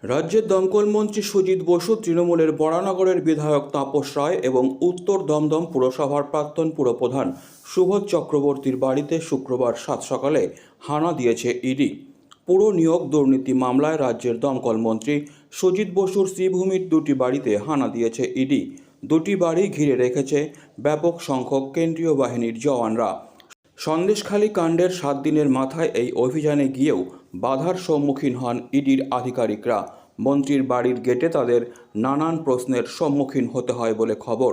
রাজ্যের দমকল মন্ত্রী সুজিত বসু, তৃণমূলের বরানগরের বিধায়ক তাপস রায় এবং উত্তর দমদম পুরসভার প্রাক্তন পুরপ্রধান সুবোধ চক্রবর্তীর বাড়িতে শুক্রবার সাত সকালে হানা দিয়েছে ইডি। পুর নিয়োগ দুর্নীতি মামলায় রাজ্যের দমকল মন্ত্রী সুজিত বসুর শ্রীভূমির দুটি বাড়িতে হানা দিয়েছে ইডি। দুটি বাড়ি ঘিরে রেখেছে ব্যাপক সংখ্যক কেন্দ্রীয় বাহিনীর জওয়ানরা। সন্দেশখালী কাণ্ডের 7 দিনের মাথায় এই অভিযানে গিয়েও বাধার সম্মুখীন হন ইডির আধিকারিকরা। মন্ত্রীর বাড়ির গেটে তাদের নানান প্রশ্নের সম্মুখীন হতে হয় বলে খবর।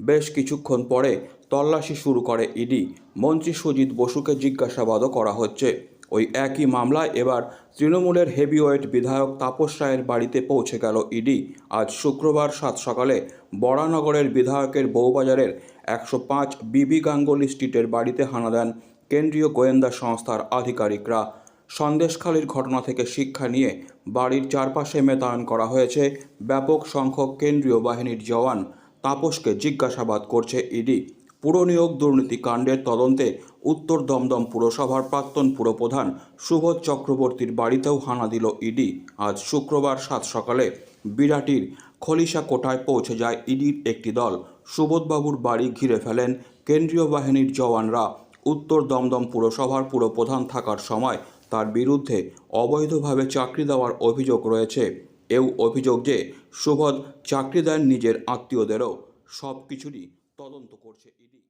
বেশ কিছুক্ষণ পরে তল্লাশি শুরু করে ইডি। মন্ত্রী সুজিত বসুকে জিজ্ঞাসাবাদও করা হচ্ছে। ওই একই মামলায় এবার তৃণমূলের হেভিওয়েট বিধায়ক তাপস রায়ের বাড়িতে পৌঁছে গেল ইডি। আজ শুক্রবার সাত সকালে বরানগরের বিধায়কের বউবাজারের 105 বিবি গাঙ্গুলি স্ট্রিটের বাড়িতে হানা দেন কেন্দ্রীয় গোয়েন্দা সংস্থার আধিকারিকরা। সন্দেশখালীর ঘটনা থেকে শিক্ষা নিয়ে বাড়ির চারপাশে মোতায়েন করা হয়েছে ব্যাপক সংখ্যক কেন্দ্রীয় বাহিনীর জওয়ান। তাপসকে জিজ্ঞাসাবাদ করছে ইডি। পুর নিয়োগ দুর্নীতি কাণ্ডের তদন্তে উত্তর দমদম পুরসভার প্রাক্তন পুরপ্রধান সুবোধ চক্রবর্তীর বাড়িতেও হানা দিল ইডি। আজ শুক্রবার সাত সকালে বিরাটির খলিশা কোটায় পৌঁছে যায় ইডির একটি দল। সুবোধবাবুর বাড়ি ঘিরে ফেলেন কেন্দ্রীয় বাহিনীর জওয়ানরা। উত্তর দমদম পুরসভার পুরপ্রধান থাকার সময় তার বিরুদ্ধে অবৈধভাবে চাকরি দেওয়ার অভিযোগ রয়েছে। এও অভিযোগ যে সুবোধ চাকরি দেন নিজের আত্মীয়দেরও। সব কিছুরই তদন্ত করছে ইডি।